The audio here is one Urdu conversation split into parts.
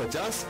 50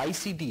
ICD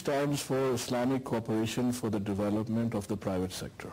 stands for Islamic Cooperation for the Development of the Private Sector.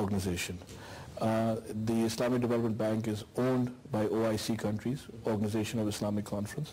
organization. The Islamic Development Bank is owned by OIC countries, Organization of Islamic Conference,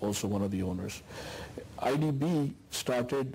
also one of the owners. IDB started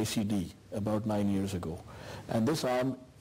ICD about 9 years ago. And this arm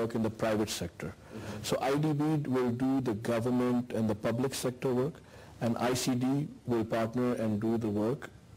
work in the private sector. So IDB will do the government and the public sector work, and ICD will partner and do the work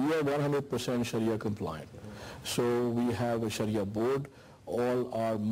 we are 100% Sharia compliant. So we have a Sharia board. All our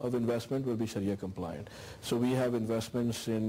of investment will be Sharia compliant. So we have investments in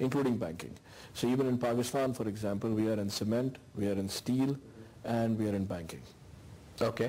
including banking. So even in Pakistan, for example, we are in cement, we are in steel, and we are in banking. Okay.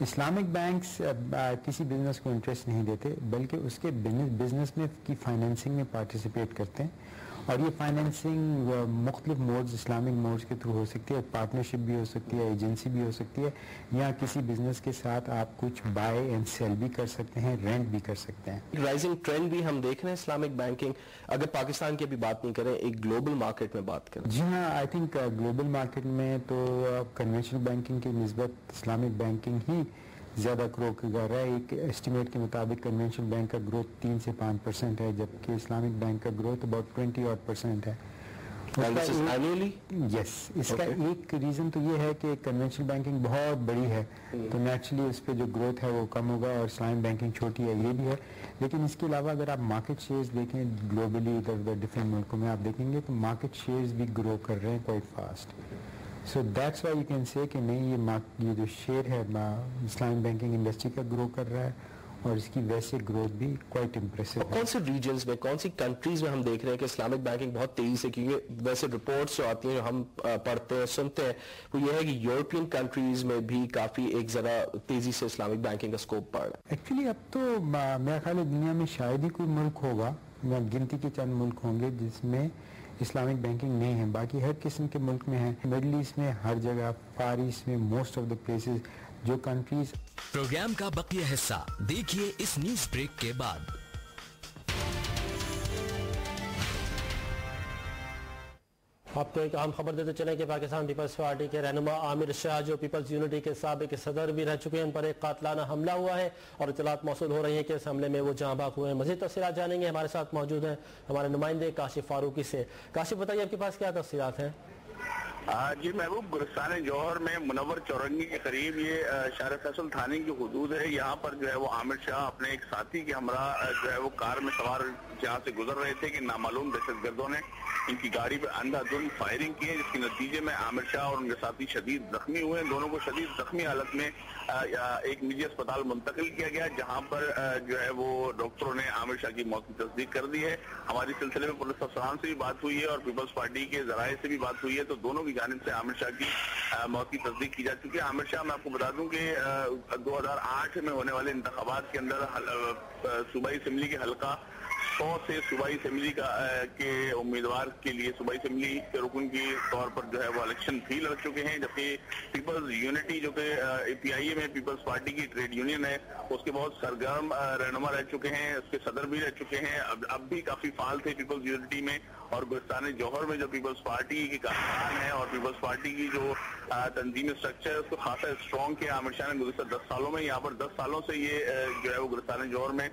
Islamic banks کسی بزنس کو انٹرسٹ نہیں دیتے بلکہ اس کے بزنس میں کی فائنینسنگ میں پارٹیسپیٹ کرتے ہیں، اور یہ فائنینسنگ مختلف موڈز اسلامک موڈز کے تھرو ہو سکتی ہے، پارٹنرشپ بھی ہو سکتی ہے، ایجنسی بھی ہو سکتی ہے، یا کسی بزنس کے ساتھ آپ کچھ بائی اینڈ سیل بھی کر سکتے ہیں، رینٹ بھی کر سکتے ہیں۔ رائزنگ ٹرینڈ بھی ہم دیکھ رہے ہیں اسلامک بینکنگ، اگر پاکستان کی ابھی بات نہیں کریں، ایک گلوبل مارکیٹ میں بات کریں۔ جی ہاں، آئی تھنک گلوبل مارکیٹ میں تو کنونشنل بینکنگ کی نسبت اسلامک بینکنگ ہی زیادہ گرو کر رہا ہے۔ ایک اسٹیمیٹ کے مطابق کنونشنل بینک کا گروتھ 3 سے 5% ہے، جبکہ اسلامک بینک کا گروتھ اباؤٹ 20% ہے۔ یس، اس کا ایک ریزن تو یہ ہے کہ کنونشنل بینکنگ بہت بڑی ہے تو نیچرلی اس پہ جو گروتھ ہے وہ کم ہوگا، اور اسلامک بینکنگ چھوٹی ہے، یہ بھی ہے۔ لیکن اس کے علاوہ اگر آپ مارکیٹ شیئرز دیکھیں گلوبلی ادھر ادھر ڈفرینٹ ملکوں میں آپ دیکھیں گے تو مارکیٹ شیئرز بھی گرو کر رہے ہیں quite fast. So that's why you can say کہ نہیں، یہ جو شیئر ہے اسلامک بینکنگ انڈسٹری کا گرو کر رہا ہے، اور اس کی ویسے گروتھ بھی کوائٹ امپریسو ہے۔ کون سے ریجنز میں، کون سی کنٹریز میں ہم دیکھ رہے ہیں کہ اسلامک بینکنگ بہت تیزی سے، کیونکہ ویسے رپورٹس جو آتی ہیں جو ہم پڑھتے ہیں سنتے ہیں وہ یہ ہے کہ یورپین کنٹریز میں بھی کافی ایک ذرا تیزی سے اسلامک بینکنگ کا اسکوپ بڑھ رہا ہے۔ ایکچولی اب تو میرا خیال ہے دنیا میں شاید ہی کوئی ملک ہوگا، گنتی کے چند ملک ہوں گے جس میں اسلامک بینکنگ نہیں ہے، باقی ہر قسم کے ملک میں ہے، مڈل ایسٹ میں ہر جگہ، فار ایسٹ میں موسٹ آف دا پلیسز جو کنٹریز۔ پروگرام کا بقیہ حصہ دیکھیے اس نیوز بریک کے بعد۔ آپ کو ایک اہم خبر دیتے چلیں کہ پاکستان پیپلز پارٹی کے رہنما عامر شاہ جو پیپلز یونٹی کے سابق صدر بھی رہ چکے ہیں، ان پر ایک قاتلانہ حملہ ہوا ہے اور اطلاعات موصول ہو رہی ہیں کہ اس حملے میں وہ جاں بحق ہوئے ہیں۔ مزید تفصیلات جانیں گے، ہمارے ساتھ موجود ہیں ہمارے نمائندے کاشف فاروقی سے۔ کاشف بتائیے آپ کے پاس کیا تفصیلات ہیں؟ جی محبوب، گلستان جوہر میں منور چورنگی کے قریب یہ شہر فیصل تھانے کی حدود ہے، یہاں پر جو ہے وہ عامر شاہ اپنے ایک ساتھی کے ہمراہ جو ہے وہ کار میں سوار جہاں سے گزر رہے تھے کہ نامعلوم دہشت گردوں نے ان کی گاڑی پہ اندھا دھند فائرنگ کی ہے، جس کے نتیجے میں عامر شاہ اور ان کے ساتھی شدید زخمی ہوئے ہیں۔ دونوں کو شدید زخمی حالت میں ایک نجی اسپتال منتقل کیا گیا، جہاں پر جو ہے وہ ڈاکٹروں نے عامر شاہ کی موت کی تصدیق کر دی ہے۔ ہماری سلسلے میں پولیس افسران سے بھی بات ہوئی ہے اور پیپلز پارٹی کے ذرائع سے بھی بات ہوئی ہے، تو دونوں کی جانب سے عامر شاہ کی موت کی تصدیق کی جا چکی ہے۔ عامر شاہ، میں آپ کو بتا دوں کہ 2008 میں ہونے والے انتخابات کے اندر صوبائی اسمبلی کے حلقہ 100 سے صوبائی اسمبلی کے امیدوار کے لیے صوبائی اسمبلی کے رکن کی طور پر جو ہے وہ الیکشن بھی لڑ چکے ہیں، جبکہ پیپلز یونٹی جو کہ پی آئی اے میں پیپلز پارٹی کی ٹریڈ یونین ہے، اس کے بہت سرگرم رہنما رہ چکے ہیں، اس کے صدر بھی رہ چکے ہیں، اب بھی کافی فعال تھے پیپلز یونٹی میں۔ اور گلستان جوہر میں جو پیپلز پارٹی کی کارکنان ہے اور پیپلز پارٹی کی جو تنظیمی سٹرکچر ہے اس کو خاصا اسٹرانگ کیا عامر شاہ نے گزشتہ 10 سالوں میں۔ یہاں پر 10 سالوں سے یہ جو ہے وہ گلستان جوہر میں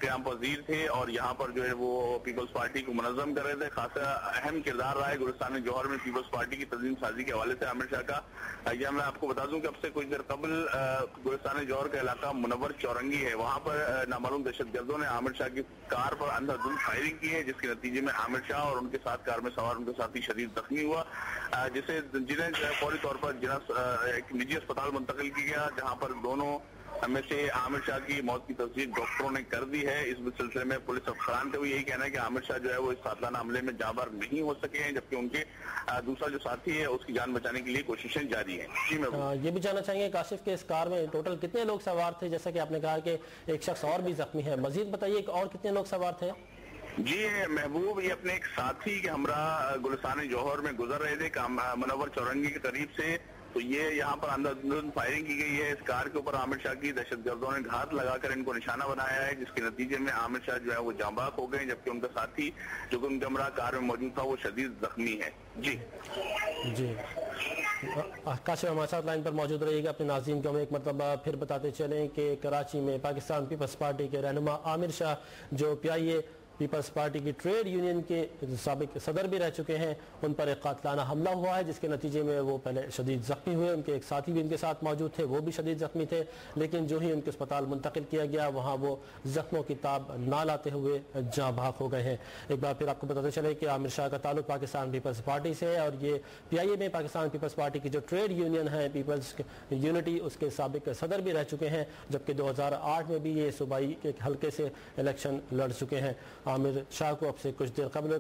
قیام پذیر تھے اور یہاں پر جو ہے وہ پیپلز پارٹی کو منظم کر رہے تھے۔ خاصا اہم کردار رہا ہے گلستان جوہر میں پیپلز پارٹی کی تنظیم سازی کے حوالے سے عامر شاہ کا۔ یہ میں آپ کو بتا دوں کہ اب سے کچھ دیر قبل گلستان جوہر کا علاقہ منور چورنگی ہے، وہاں پر نامعلوم دہشت گردوں نے عامر شاہ کی کار پر اندھا دھند فائرنگ کی ہے، جس کے نتیجے میں عامر شاہ اور ان کے ساتھ کار میں سوار ان کے ساتھی شدید زخمی ہوا، جنہیں فوری طور پر ایک نجی اسپتال منتقل کیا گیا، جہاں پر دونوں میں سے عامر شاہ کی موت کی تصدیق ڈاکٹروں نے کر دی ہے۔ اس سلسلے میں پولیس افسران کا بھی یہی کہنا ہے کہ عامر شاہ جو ہے وہ اس قاتلانہ حملے میں جاں بحق نہیں ہو سکے ہیں، جبکہ ان کے دوسرا جو ساتھی ہے اس کی جان بچانے کے لیے کوششیں جاری ہیں۔ جی میں یہ بھی جاننا چاہیں گے کاشف کہ اس کار میں ٹوٹل کتنے لوگ سوار تھے؟ جیسا کہ آپ نے کہا کہ ایک شخص اور بھی زخمی ہے، مزید بتائیے کہ اور کتنے لوگ سوار تھے؟ جی محبوب، یہ اپنے ایک ساتھی کے ہمراہ گلستان جوہر میں گزر رہے تھے منور چورنگی کے قریب سے، تو یہ یہاں پر اندھا دھند فائرنگ کی گئی ہے۔ اس کار کے اوپر عامر شاہ کی دہشت گردوں نے گھات لگا کر ان کو نشانہ بنایا ہے، جس کے نتیجے میں عامر شاہ جو ہے وہ جاں بحق ہو گئے، جبکہ ان کا ساتھی جو کہ ان کے ہمراہ کار میں موجود تھا وہ شدید زخمی ہے۔ جی کاشف ہمارے ساتھ لائن پر موجود رہیے گا۔ اپنے ناظرین کو ہم ایک مرتبہ پھر بتاتے چلیں کہ کراچی میں پاکستان پیپلز پارٹی کے رہنما عامر شاہ جو پی آئی اے پیپلز پارٹی کی ٹریڈ یونین کے سابق صدر بھی رہ چکے ہیں، ان پر ایک قاتلانہ حملہ ہوا ہے، جس کے نتیجے میں وہ پہلے شدید زخمی ہوئے۔ ان کے ایک ساتھی بھی ان کے ساتھ موجود تھے، وہ بھی شدید زخمی تھے، لیکن جو ہی ان کے اسپتال منتقل کیا گیا وہاں وہ زخموں کی تاب نہ لاتے ہوئے جاں بحق ہو گئے ہیں۔ ایک بار پھر آپ کو بتاتے چلے کہ عامر شاہ کا تعلق پاکستان پیپلز پارٹی سے ہے اور یہ پی آئی اے میں پاکستان پیپلز پارٹی کی جو ٹریڈ یونین ہے پیپلز یونٹی، اس کے سابق صدر بھی رہ چکے ہیں، جبکہ 2008 میں بھی یہ صوبائی کے حلقے سے الیکشن لڑ چکے ہیں۔ عامر شاہ کو اب سے کچھ دیر قبل